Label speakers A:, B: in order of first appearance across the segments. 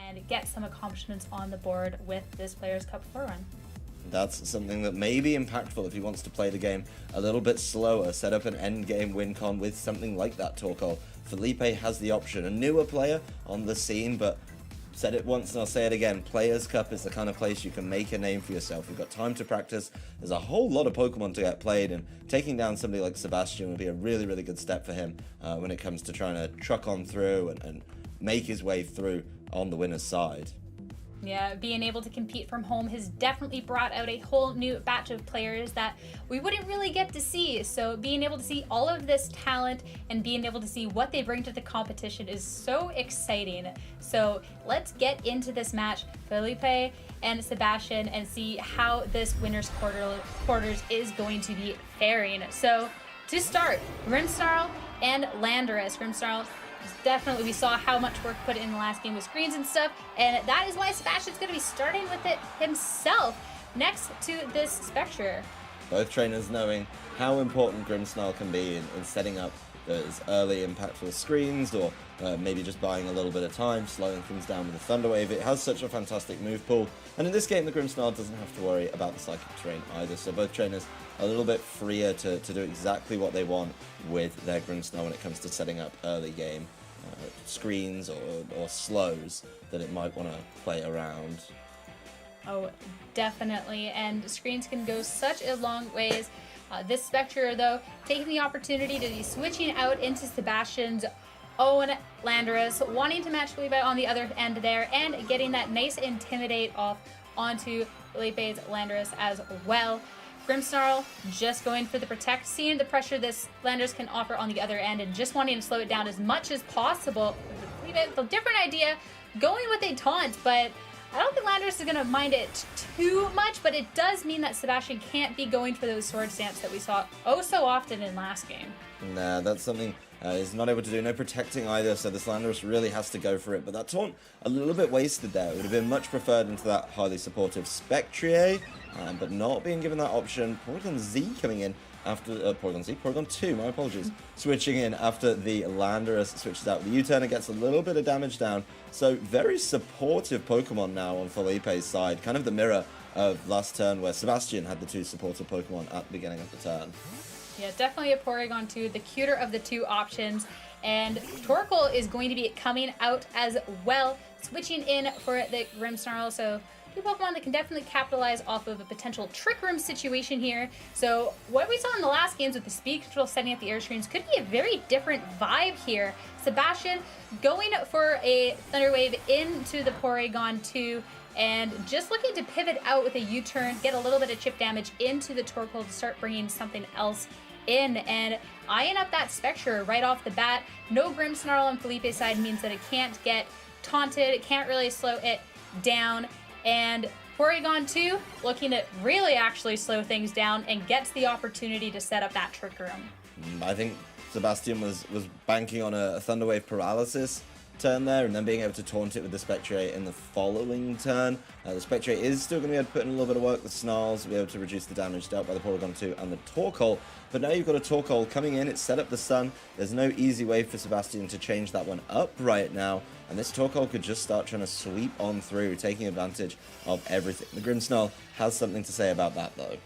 A: and get some accomplishments on the board with this Players' Cup 4 run.
B: That's something that may be impactful if he wants to play the game a little bit slower, set up an end game win con with something like that Torkoal. Felipe has the option, a newer player on the scene, but said it once and I'll say it again, Players' Cup is the kind of place you can make a name for yourself. You've got time to practice, there's a whole lot of Pokemon to get played, and taking down somebody like Sabastian would be a really, really good step for him when it comes to trying to truck on through and make his way through on the winner's side.
A: Yeah, being able to compete from home has definitely brought out a whole new batch of players that we wouldn't really get to see. So being able to see all of this talent and being able to see what they bring to the competition is so exciting. So let's get into this match, Felipe and Sabastian, and see how this winner's quarters is going to be faring. So to start, Grimmsnarl and Landorus. Grimmsnarl, definitely, we saw how much work put in the last game with screens and stuff, and that is why Sabastian's going to be starting with it himself next to this Spectre.
B: Both trainers knowing how important Grimmsnarl can be in setting up those early impactful screens, or maybe just buying a little bit of time, slowing things down with the Thunder Wave. It has such a fantastic move pool, and in this game the Grimmsnarl doesn't have to worry about the Psychic Terrain either, so both trainers a little bit freer to do exactly what they want with their Grimmsnarl when it comes to setting up early game screens or slows that it might want to play around.
A: Oh, definitely, and screens can go such a long ways. This Spectre, though, taking the opportunity to be switching out into Sabastian's own Landorus, wanting to match Felipe on the other end there, and getting that nice Intimidate off onto Felipe's Landorus as well. Grimmsnarl just going for the Protect, seeing the pressure this Landorus can offer on the other end, and just wanting to slow it down as much as possible. Felipe, a different idea, going with a Taunt, but I don't think Landorus is going to mind it too much, but it does mean that Sabastian can't be going for those Sword Stamps that we saw oh so often in last game.
B: Nah, that's something he's not able to do. No protecting either, so this Landorus really has to go for it. But that taunt, a little bit wasted there. It would have been much preferred into that highly supportive Spectrier, but not being given that option. Porygon Z coming in after Porygon 2, my apologies, switching in after the Landorus switches out. The U-turn and gets a little bit of damage down. So very supportive Pokemon now on Felipe's side, kind of the mirror of last turn where Sabastian had the two supportive Pokemon at the beginning of the turn.
A: Yeah, definitely a Porygon 2, the cuter of the two options. And Torkoal is going to be coming out as well, switching in for the Grimmsnarl. So two Pokemon that can definitely capitalize off of a potential Trick Room situation here. So what we saw in the last games with the speed control setting up the air screens could be a very different vibe here. Sebastian going for a Thunder Wave into the Porygon 2, and just looking to pivot out with a U-turn, get a little bit of chip damage into the Torkoal to start bringing something else in, and eyeing up that Spectre right off the bat. No Grimmsnarl on Felipe's side means that it can't get taunted, it can't really slow it down, and Porygon 2 looking to really actually slow things down and gets the opportunity to set up that Trick Room.
B: I think Sabastian was banking on a Thunder Wave paralysis turn there, and then being able to taunt it with the Spectrier in the following turn. The Spectrier is still going to be able to put in a little bit of work. The Snarls will be able to reduce the damage dealt by the Porygon 2 and the Torkoal. But now you've got a Torkoal coming in, it's set up the Sun. There's no easy way for Sabastian to change that one up right now, and this Torkoal could just start trying to sweep on through, taking advantage of everything. The Grimmsnarl has something to say about that though.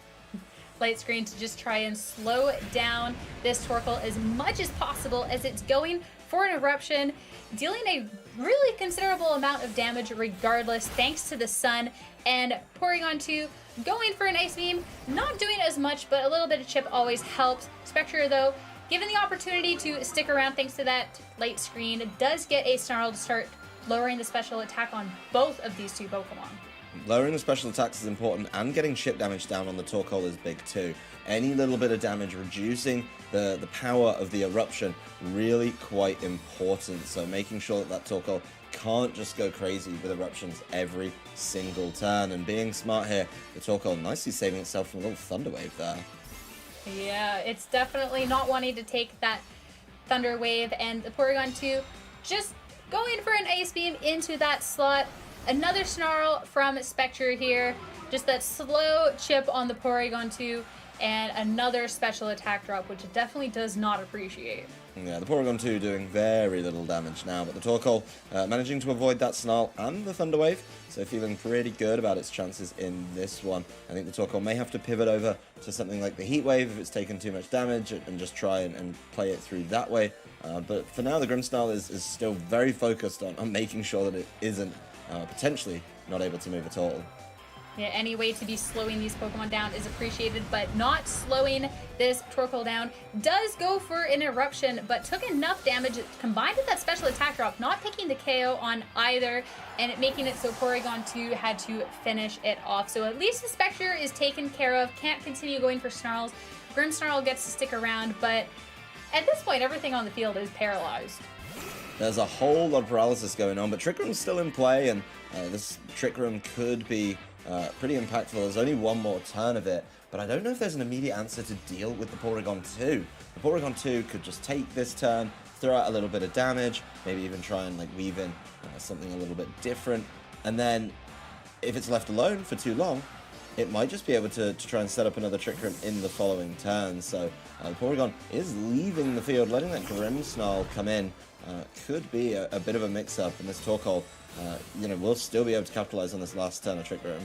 A: Light screen to just try and slow down this Torkoal as much as possible as it's going for an Eruption, dealing a really considerable amount of damage regardless thanks to the Sun, and Porygon 2 going for an Ice Beam, not doing as much, but a little bit of chip always helps. Spectre, though, given the opportunity to stick around thanks to that light screen, does get a Snarl to start lowering the special attack on both of these two Pokemon.
B: Lowering the special attacks is important, and getting chip damage down on the Torkoal is big too. Any little bit of damage, reducing the power of the Eruption, really quite important. So making sure that that Torkoal can't just go crazy with Eruptions every single turn. And being smart here, the Torkoal nicely saving itself from a little Thunder Wave there.
A: Yeah, it's definitely not wanting to take that Thunder Wave, and the Porygon 2 just going for an Ice Beam into that slot. Another Snarl from Spectre here, just that slow chip on the Porygon 2, and another special attack drop, which it definitely does not appreciate.
B: Yeah, the Porygon 2 doing very little damage now, but the Torkoal managing to avoid that Snarl and the Thunder Wave, so feeling pretty good about its chances in this one. I think the Torkoal may have to pivot over to something like the Heat Wave if it's taken too much damage and just try and play it through that way. But for now, the Grimmsnarl is still very focused on making sure that it isn't potentially not able to move at all.
A: Yeah, any way to be slowing these Pokemon down is appreciated, but not slowing this Torkoal down. Does go for an Eruption, but took enough damage combined with that special attack drop, not picking the KO on either, and it making it so Porygon 2 had to finish it off. So at least the Spectre is taken care of, can't continue going for Snarls. Grimmsnarl gets to stick around, but at this point, everything on the field is paralyzed.
B: There's a whole lot of paralysis going on, but Trick Room's still in play, and this Trick Room could be pretty impactful. There's only one more turn of it, but I don't know if there's an immediate answer to deal with the Porygon 2. The Porygon 2 could just take this turn, throw out a little bit of damage, maybe even try and like weave in something a little bit different, and then if it's left alone for too long, it might just be able to try and set up another Trick Room in the following turn. So Porygon is leaving the field, letting that Grimmsnarl come in. Could be a bit of a mix-up, and this Torkoal, will still be able to capitalize on this last turn of Trick Room.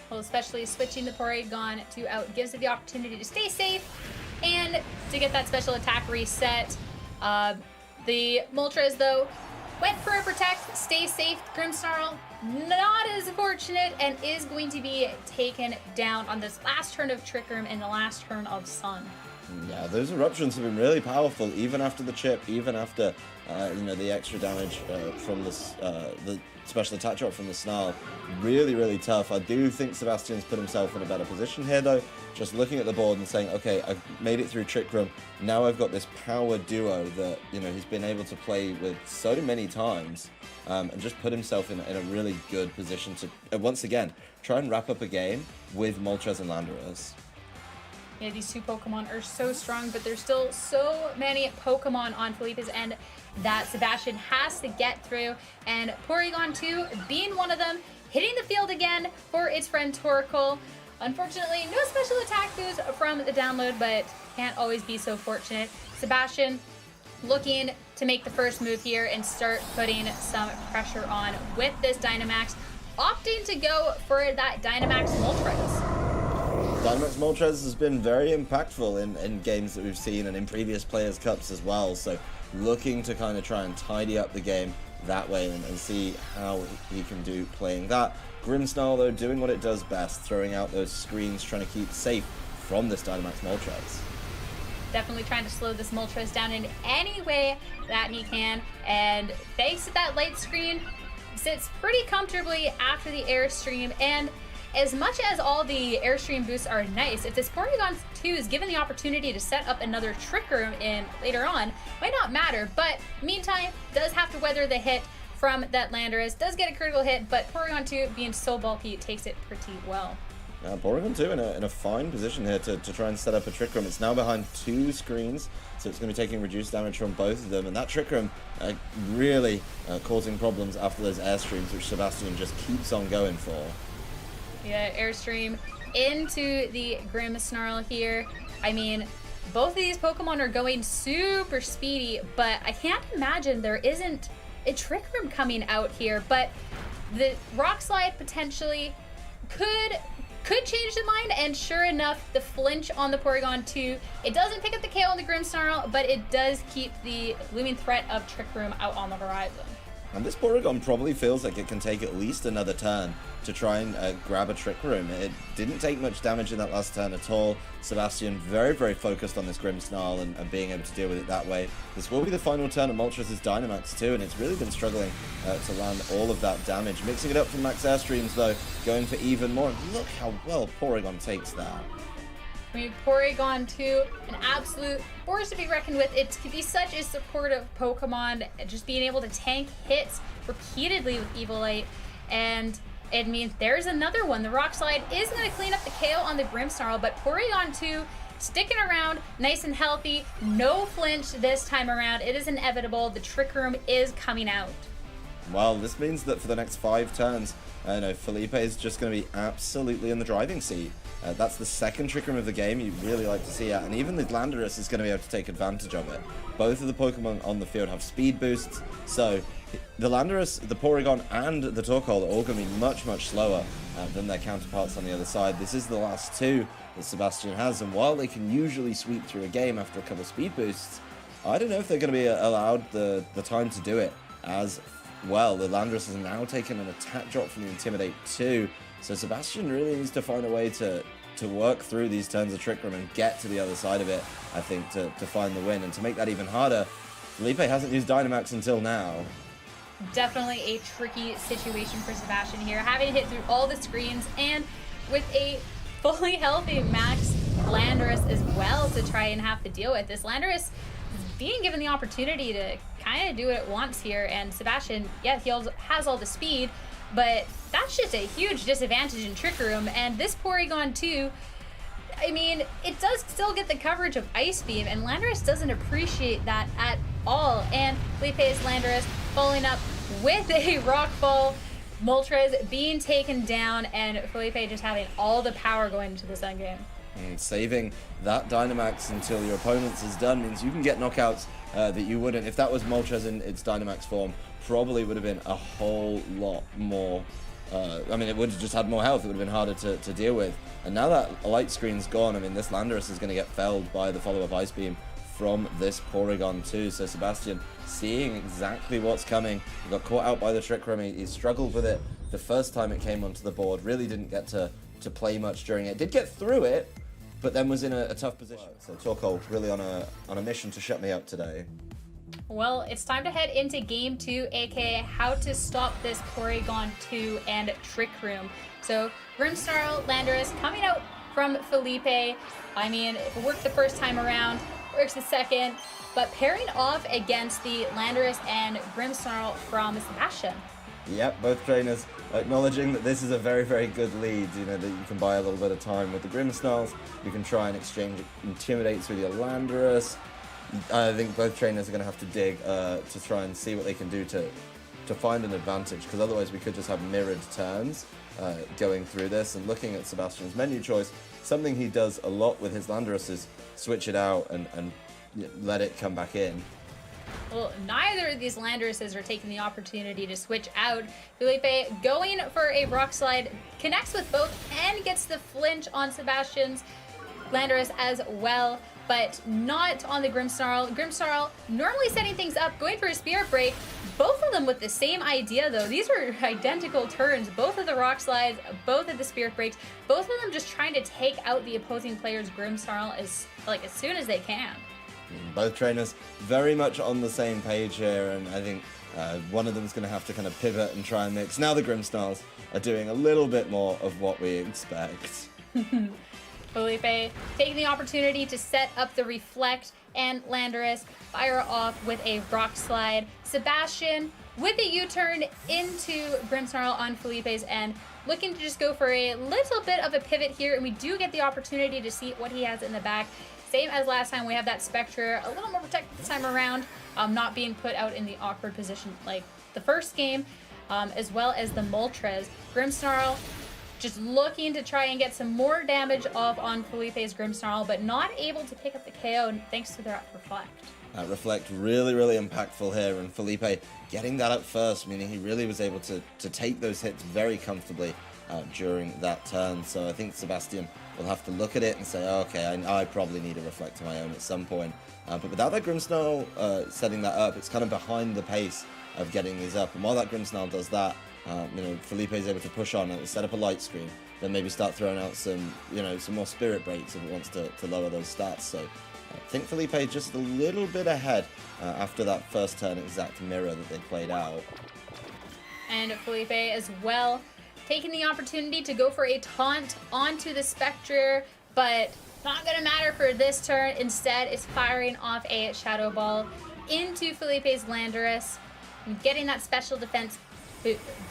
A: Well, especially switching the Porygon 2 out gives it the opportunity to stay safe and to get that special attack reset. The Moltres, though, went for a Protect, stay safe. Grimmsnarl, not as fortunate, and is going to be taken down on this last turn of Trick Room and the last turn of Sun.
B: Yeah, those Eruptions have been really powerful, even after the chip, even after the extra damage from this the special attack drop from the Snarl. Really, really tough. I do think Sabastian's put himself in a better position here, though. Just looking at the board and saying, okay, I've made it through Trick Room. Now I've got this power duo that he's been able to play with so many times, and just put himself in a really good position to once again try and wrap up a game with Moltres and Landorus.
A: Yeah, these two Pokemon are so strong, but there's still so many Pokemon on Felipe's end that Sabastian has to get through. And Porygon 2 being one of them, hitting the field again for its friend Torkoal. Unfortunately, no special attack boost from the download, but can't always be so fortunate. Sabastian looking to make the first move here and start putting some pressure on with this Dynamax, opting to go for that Dynamax Moltres.
B: Dynamax Moltres has been very impactful in games that we've seen and in previous Players' Cups as well, so looking to kind of try and tidy up the game that way and see how he can do playing that. Grimmsnarl, though, doing what it does best, throwing out those screens, trying to keep safe from this Dynamax Moltres.
A: Definitely trying to slow this Moltres down in any way that he can, and thanks to that light screen, sits pretty comfortably after the Airstream. And as much as all the Airstream boosts are nice, if this Porygon 2 is given the opportunity to set up another Trick Room in later on, might not matter, but meantime, does have to weather the hit from that Landorus, does get a critical hit, but Porygon 2 being so bulky takes it pretty well.
B: Porygon 2 in a fine position here to try and set up a Trick Room. It's now behind two screens, so it's going to be taking reduced damage from both of them, and that Trick Room really causing problems after those Airstreams, which Sabastian just keeps on going for.
A: Yeah, Airstream into the Grimmsnarl here. I mean, both of these Pokemon are going super speedy, but I can't imagine there isn't a Trick Room coming out here. But the Rock Slide potentially could change the mind, and sure enough, the flinch on the Porygon 2, it doesn't pick up the KO on the Grimmsnarl, but it does keep the looming threat of Trick Room out on the horizon.
B: And this Porygon probably feels like it can take at least another turn to try and grab a Trick Room. It didn't take much damage in that last turn at all. Sebastian very, very focused on this Grimmsnarl and being able to deal with it that way. This will be the final turn of Moltres' Dynamax too, and it's really been struggling to land all of that damage. Mixing it up from Max Airstreams though, going for even more. Look how well Porygon takes that.
A: I mean, Porygon 2, an absolute force to be reckoned with. It could be such a supportive Pokemon, just being able to tank hits repeatedly with Evolite. And it means there's another one. The Rock Slide is going to clean up the KO on the Grimmsnarl, but Porygon 2 sticking around nice and healthy. No flinch this time around. It is inevitable. The Trick Room is coming out.
B: Well, this means that for the next 5 turns, Felipe is just going to be absolutely in the driving seat. That's the second Trick Room of the game you really like to see it, and even the Landorus is going to be able to take advantage of it. Both of the Pokemon on the field have speed boosts, so the Landorus, the Porygon, and the Torkoal are all going to be much, much slower than their counterparts on the other side. This is the last 2 that Sabastian has, and while they can usually sweep through a game after a couple speed boosts, I don't know if they're going to be allowed the time to do it as well. The Landorus has now taken an attack drop from the Intimidate 2, so Sabastian really needs to find a way to work through these turns of Trick Room and get to the other side of it, I think, to find the win. And to make that even harder, Felipe hasn't used Dynamax until now.
A: Definitely a tricky situation for Sabastian here, having to hit through all the screens, and with a fully healthy Max Landorus as well to try and have to deal with. This Landorus being given the opportunity to kind of do what it wants here, and Sabastian, yes, he has all the speed, but that's just a huge disadvantage in Trick Room. And this Porygon too, I mean, it does still get the coverage of Ice Beam, and Landorus doesn't appreciate that at all. And Felipe's Landorus following up with a Rock Ball, Moltres being taken down, and Felipe just having all the power going into this endgame.
B: And saving that Dynamax until your opponent's is done means you can get knockouts that you wouldn't. If that was Moltres in its Dynamax form, probably would have been a whole lot more. I mean, it would have just had more health. It would have been harder to deal with. And now that light screen's gone, I mean, this Landorus is going to get felled by the follow-up Ice Beam from this Porygon too. So Sabastian seeing exactly what's coming. He got caught out by the Trick Room. He struggled with it the first time it came onto the board. Really didn't get to play much during it. Did get through it, but then was in a tough position. So Torkoal really on a mission to shut me out today.
A: Well, it's time to head into Game 2, aka how to stop this Porygon 2 and Trick Room. So Grimmsnarl, Landorus coming out from Felipe. I mean, if it worked the first time around, works the second, but pairing off against the Landorus and Grimmsnarl from Sabastian.
B: Yep, both trainers acknowledging that this is a very, very good lead, that you can buy a little bit of time with the Grimmsnarls. You can try and exchange Intimidates with your Landorus. I think both trainers are going to have to dig to try and see what they can do to find an advantage, because otherwise we could just have mirrored turns going through this. And looking at Sebastian's menu choice, something he does a lot with his Landorus is switch it out and let it come back in.
A: Well, neither of these Landoruses are taking the opportunity to switch out. Felipe going for a Rock Slide, connects with both and gets the flinch on Sebastian's Landorus as well, but not on the Grimmsnarl. Grimmsnarl normally setting things up, going for a Spirit Break. Both of them with the same idea though. These were identical turns. Both of the Rock Slides, both of the Spirit Breaks, both of them just trying to take out the opposing player's Grimmsnarl as soon as they can.
B: Both trainers very much on the same page here, and I think one of them is going to have to kind of pivot and try and mix. Now the Grimmsnarls are doing a little bit more of what we expect.
A: Felipe taking the opportunity to set up the Reflect, and Landorus fire off with a Rock Slide. Sebastian with a U-turn into Grimmsnarl on Felipe's end, looking to just go for a little bit of a pivot here, and we do get the opportunity to see what he has in the back. Same as last time, we have that Spectre, a little more protected this time around, not being put out in the awkward position like the first game, as well as the Moltres. Grimmsnarl just looking to try and get some more damage off on Felipe's Grimmsnarl, but not able to pick up the KO thanks to their Reflect.
B: Reflect really, really impactful here, and Felipe getting that up first, meaning he really was able to take those hits very comfortably during that turn. So I think Sabastian will have to look at it and say, oh, okay, I probably need a Reflect of my own at some point. But without that Grimmsnarl setting that up, it's kind of behind the pace of getting these up. And while that Grimmsnarl does that, Felipe is able to push on and set up a light screen, then maybe start throwing out some, some more Spirit Breaks if it wants to lower those stats. So I think Felipe just a little bit ahead after that first turn exact mirror that they played out.
A: And Felipe as well taking the opportunity to go for a taunt onto the Spectre, but not going to matter for this turn. Instead, is firing off a Shadow Ball into Felipe's Landorus, getting that special defense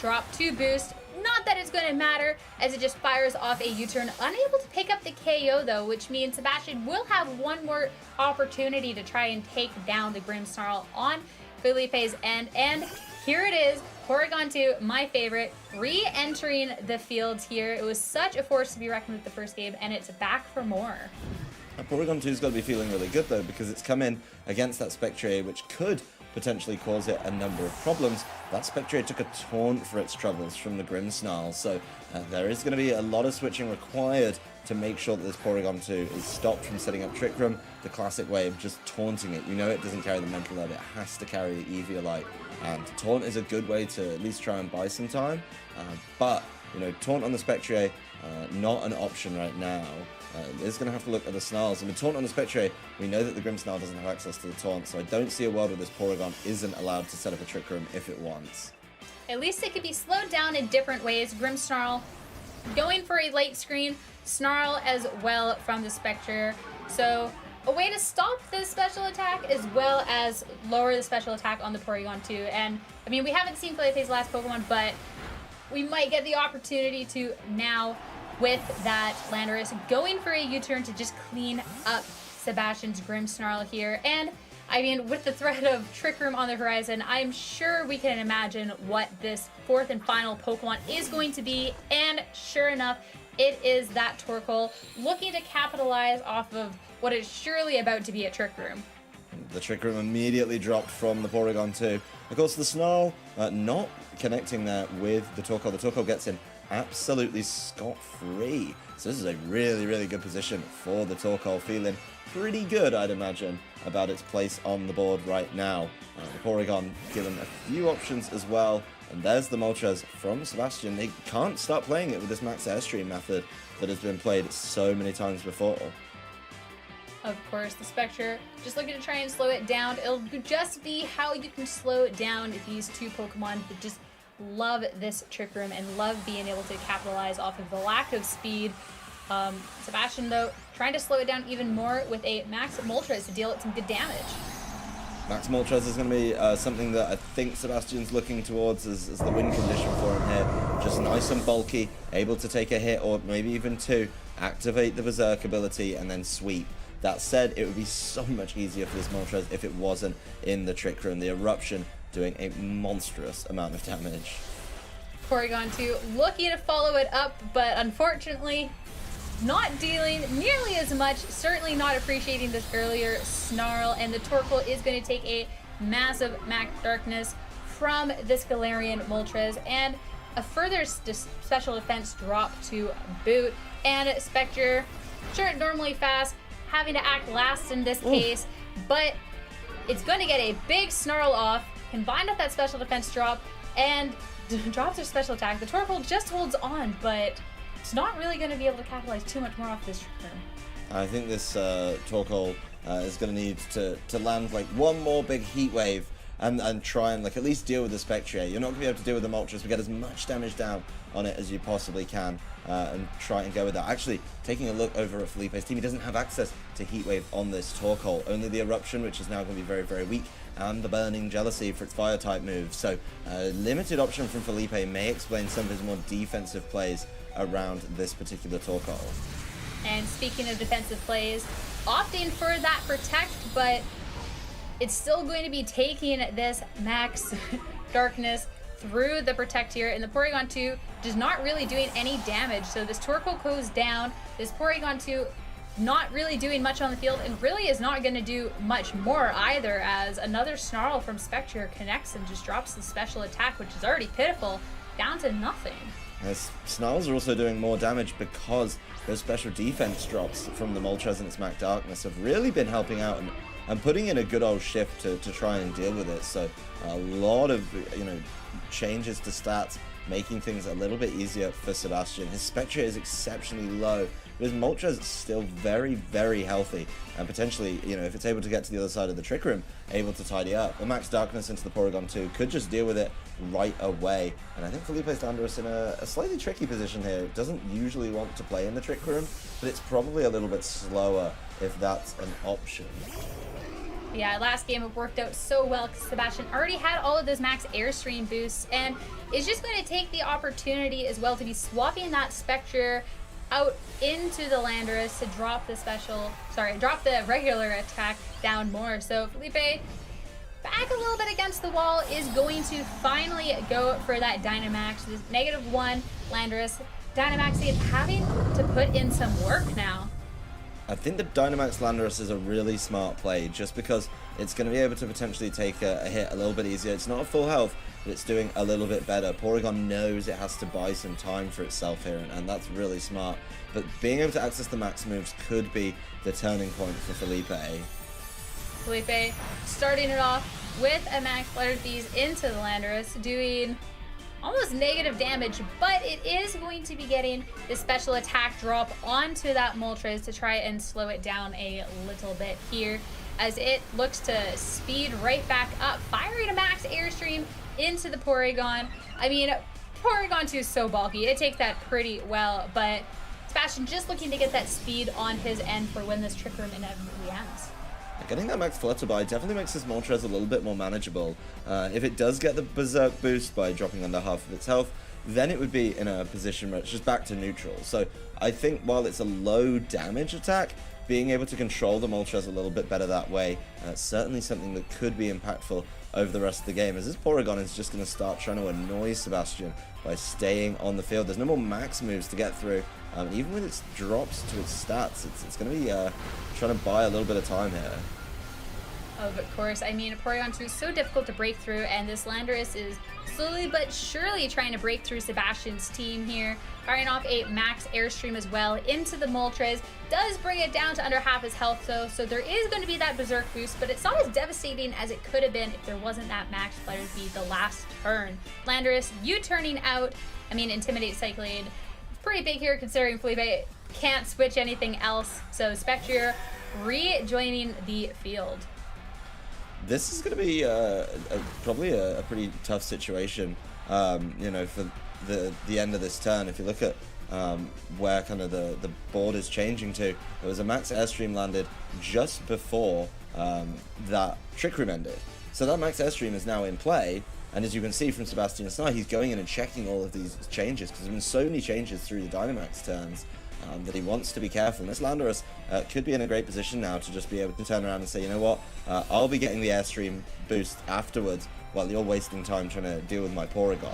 A: drop 2 boost. Not that it's going to matter, as it just fires off a U-turn. Unable to pick up the KO though, which means Sabastian will have one more opportunity to try and take down the Grimmsnarl on Felipe's end. And here it is, Porygon 2, my favorite, re-entering the field here. It was such a force to be reckoned with the first game, and it's back for more.
B: Porygon 2's got to be feeling really good, though, because it's come in against that Spectrier, which could potentially cause it a number of problems. That Spectrier took a taunt for its troubles from the Grimmsnarl, so there is going to be a lot of switching required to make sure that this Porygon 2 is stopped from setting up Trick Room the classic way of just taunting it. You know it doesn't carry the Mental Herb, it has to carry the Eviolite, and Taunt is a good way to at least try and buy some time, but, you know, Taunt on the Spectrier, not an option right now. Is going to have to look at the Snarls. And with Taunt on the Spectre, we know that the Grimmsnarl doesn't have access to the Taunt, so I don't see a world where this Porygon isn't allowed to set up a Trick Room if it wants.
A: At least it could be slowed down in different ways. Grimmsnarl going for a late screen, Snarl as well from the Spectre. So a way to stop the special attack as well as lower the special attack on the Porygon 2. And I mean, we haven't seen Felipe's last Pokemon, but we might get the opportunity to now with that Landorus going for a U-turn to just clean up Sabastian's Grimmsnarl here. And I mean, with the threat of Trick Room on the horizon, I'm sure we can imagine what this fourth and final Pokemon is going to be. And sure enough, it is that Torkoal looking to capitalize off of what is surely about to be a Trick Room.
B: The Trick Room immediately dropped from the Porygon 2. Of course, the Snarl not connecting there with the Torkoal. The Torkoal gets in absolutely scot-free. So this is a really, really good position for the Torkoal, feeling pretty good, I'd imagine, about its place on the board right now. The Porygon given a few options as well, and there's the Moltres from Sabastian. They can't start playing it with this max airstream method that has been played so many times before.
A: Of course, the Spectre just looking to try and slow it down. It'll just be how you can slow it down these two Pokemon that just love this Trick Room and love being able to capitalize off of the lack of speed. Sabastian, though, trying to slow it down even more with a Max Moltres to deal it some good damage.
B: Max Moltres is going to be something that I think Sebastian's looking towards as the win condition for him here. Just nice and bulky, able to take a hit or maybe even two, activate the Berserk ability, and then sweep. That said, it would be so much easier for this Moltres if it wasn't in the Trick Room. The Eruption doing a monstrous amount of damage.
A: Porygon 2 looking to follow it up, but unfortunately not dealing nearly as much, certainly not appreciating this earlier Snarl, and the Torkoal is going to take a massive Max Darkness from this Galarian Moltres, and a further special defense drop to boot, and Spectre, sure, normally fast, having to act last in this case, but it's going to get a big Snarl off, combined with that special defense drop, and drops their special attack. The Torkoal just holds on, but it's not really going to be able to capitalize too much more off this turn.
B: I think this Torkoal is going to need to land like one more big heat wave and try and like at least deal with the Spectre. You're not going to be able to deal with the Moltres, but get as much damage down on it as you possibly can and try and go with that. Actually, taking a look over at Felipe's team, he doesn't have access to Heat Wave on this Torkoal. Only the Eruption, which is now going to be very, very weak, and the Burning Jealousy for its Fire-type move. So, limited option from Felipe may explain some of his more defensive plays around this particular Torkoal.
A: And speaking of defensive plays, opting for that Protect, but it's still going to be taking this Max Darkness through the Protect here, and the Porygon 2 just not really doing any damage. So this Torkoal goes down, this Porygon 2 not really doing much on the field, and really is not going to do much more either, as another Snarl from Spectre connects and just drops the special attack, which is already pitiful, down to nothing.
B: As Snarls are also doing more damage because those special defense drops from the Moltres and its Max Darkness have really been helping out and putting in a good old shift to try and deal with it. So a lot of, changes to stats, making things a little bit easier for Sabastian. His Spectre is exceptionally low, but his Moltres is still very, very healthy, and potentially, if it's able to get to the other side of the Trick Room, able to tidy up. The Max Darkness into the Porygon 2 could just deal with it right away, and I think Felipe's Landorus in a slightly tricky position here. It doesn't usually want to play in the Trick Room, but it's probably a little bit slower if that's an option.
A: Yeah, last game it worked out so well because Sabastian already had all of those max airstream boosts, and is just going to take the opportunity as well to be swapping that Spectre out into the Landorus to drop the regular attack down more. So Felipe back a little bit against the wall, is going to finally go for that Dynamax. This -1 Landorus. Dynamax is having to put in some work now.
B: I think the Dynamax Landorus is a really smart play, just because it's going to be able to potentially take a hit a little bit easier. It's not a full health, but it's doing a little bit better. Porygon knows it has to buy some time for itself here, and that's really smart. But being able to access the max moves could be the turning point for Felipe.
A: Felipe starting it off with a max Letter These into the Landorus, doing almost negative damage, but it is going to be getting the special attack drop onto that Moltres to try and slow it down a little bit here, as it looks to speed right back up, firing a max Airstream into the Porygon. I mean, Porygon 2 is so bulky, it takes that pretty well, but Sebastian just looking to get that speed on his end for when this Trick Room inevitably ends.
B: Getting that max Flutterby definitely makes this Moltres a little bit more manageable. If it does get the Berserk boost by dropping under half of its health, then it would be in a position where it's just back to neutral. So I think while it's a low damage attack, being able to control the Moltres a little bit better that way, certainly something that could be impactful over the rest of the game, as this Porygon is just going to start trying to annoy Sabastian by staying on the field. There's no more max moves to get through. Even with its drops to its stats, it's going to be trying to buy a little bit of time here.
A: Of course, I mean, Porygon 2 is so difficult to break through, and this Landorus is slowly but surely trying to break through Sebastian's team here. Firing off a max Airstream as well into the Moltres. Does bring it down to under half his health though, so there is going to be that Berserk boost, but it's not as devastating as it could have been if there wasn't that max Letter B the last turn. Landorus, U-turning out. I mean, Intimidate Cyclade. Pretty big here considering Felipe can't switch anything else, so Spectrier rejoining the field.
B: This is going to be probably a pretty tough situation, you know, for the end of this turn. If you look at where kind of the board is changing to, there was a max Airstream landed just before that Trick Room ended. So that max Airstream is now in play, and as you can see from Sebastian's side, he's going in and checking all of these changes, because there's been so many changes through the Dynamax turns. That he wants to be careful. And this Landorus could be in a great position now to just be able to turn around and say, you know what, I'll be getting the Airstream boost afterwards while you're wasting time trying to deal with my Porygon.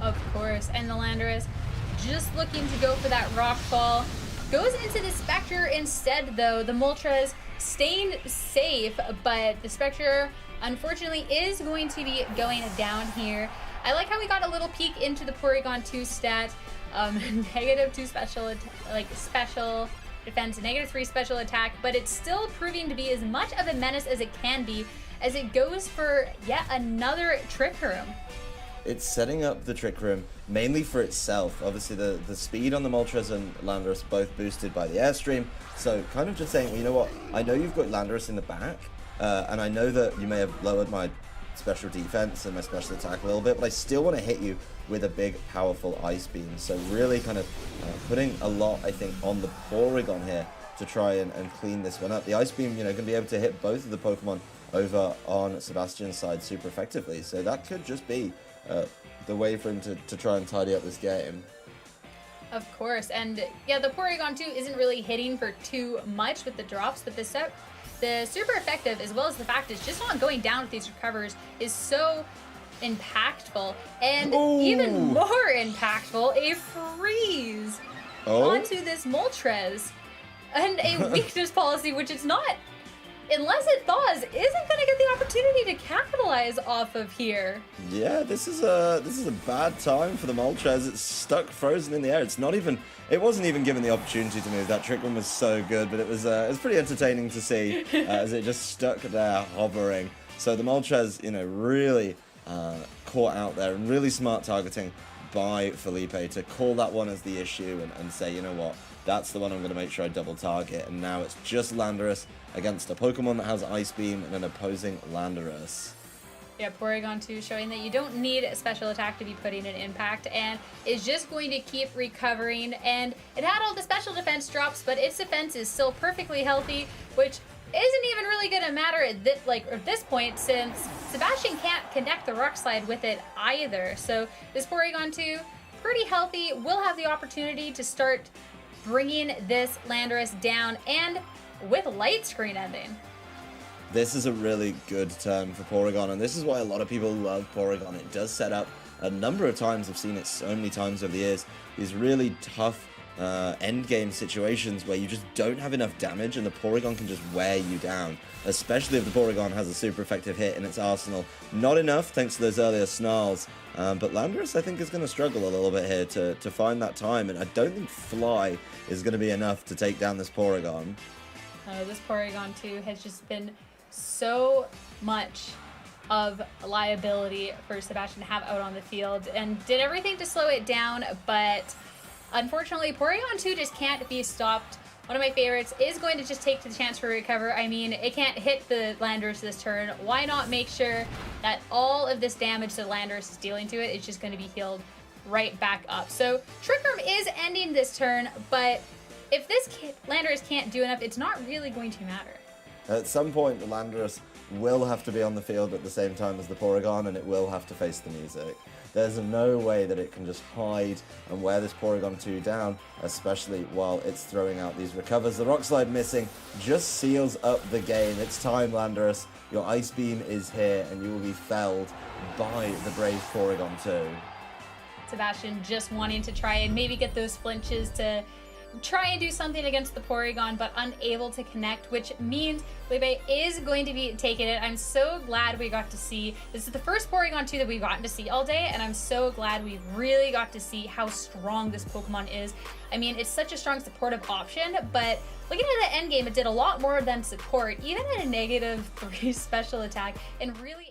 A: Of course, and the Landorus just looking to go for that Rock Fall. Goes into the Spectre instead though. The Moltres staying safe, but the Spectre unfortunately is going to be going down here. I like how we got a little peek into the Porygon 2 stat. -2 special defense, -3 special attack, but it's still proving to be as much of a menace as it can be, as it goes for yet another Trick Room.
B: It's setting up the Trick Room mainly for itself. Obviously the speed on the Moltres and Landorus both boosted by the Airstream, so kind of just saying, well, you know what, I know you've got Landorus in the back, and I know that you may have lowered my special defense and my special attack a little bit, but I still want to hit you with a big powerful Ice Beam. So really kind of putting a lot, I think, on the Porygon here to try and clean this one up. The Ice Beam, you know, going to be able to hit both of the Pokemon over on Sebastian's side super effectively, so that could just be the way for him to try and tidy up this game.
A: Of course, and yeah, the Porygon 2 isn't really hitting for too much with the drops, but the super effective, as well as the fact it's just not going down with these recovers, is so impactful. And even more impactful, a freeze onto this Moltres. And a weakness policy, which it's not, unless it thaws, isn't going to get the opportunity to capitalize off of here. Yeah,
B: this is a bad time for the Moltres. It's stuck frozen in the air. It wasn't even given the opportunity to move. That Trick Room was so good, but it was pretty entertaining to see as it just stuck there hovering. So the Moltres, you know, really caught out there, and really smart targeting by Felipe to call that one as the issue and say, you know what, that's the one I'm going to make sure I double target. And now it's just Landorus against a Pokemon that has Ice Beam and an opposing Landorus.
A: Yeah, Porygon 2 showing that you don't need a special attack to be putting an impact, and is just going to keep recovering. And it had all the special defense drops, but its defense is still perfectly healthy, which isn't even really going to matter at this point, since Sebastian can't connect the Rock Slide with it either. So this Porygon 2, pretty healthy, will have the opportunity to start bringing this Landorus down, and with Light Screen ending.
B: This is a really good turn for Porygon, and this is why a lot of people love Porygon. It does set up a number of times, I've seen it so many times over the years, these really tough end game situations where you just don't have enough damage and the Porygon can just wear you down, especially if the Porygon has a super effective hit in its arsenal. Not enough thanks to those earlier snarls, but Landorus I think is going to struggle a little bit here to find that time, and I don't think Fly is going to be enough to take down this Porygon.
A: This Porygon too has just been so much of a liability for Sabastian to have out on the field, and did everything to slow it down, but unfortunately Porygon 2 just can't be stopped. One of my favorites is going to just take the chance for recover. I mean, it can't hit the Landorus this turn. Why not make sure that all of this damage that Landorus is dealing to it is just going to be healed right back up. So Trick Room is ending this turn, but if this Landorus can't do enough, it's not really going to matter.
B: At some point, the Landorus will have to be on the field at the same time as the Porygon, and it will have to face the music. There's no way that it can just hide and wear this Porygon 2 down, especially while it's throwing out these recovers. The Rock Slide missing just seals up the game. It's time, Landorus. Your Ice Beam is here, and you will be felled by the brave Porygon 2.
A: Sabastian just wanting to try and maybe get those flinches to try and do something against the Porygon, but unable to connect, which means Felipe is going to be taking it. I'm so glad we got to see, this is the first Porygon 2 that we've gotten to see all day, and I'm so glad we really got to see how strong this Pokemon is. I mean, it's such a strong supportive option, but looking at the end game, it did a lot more than support, even at a -3 special attack, and really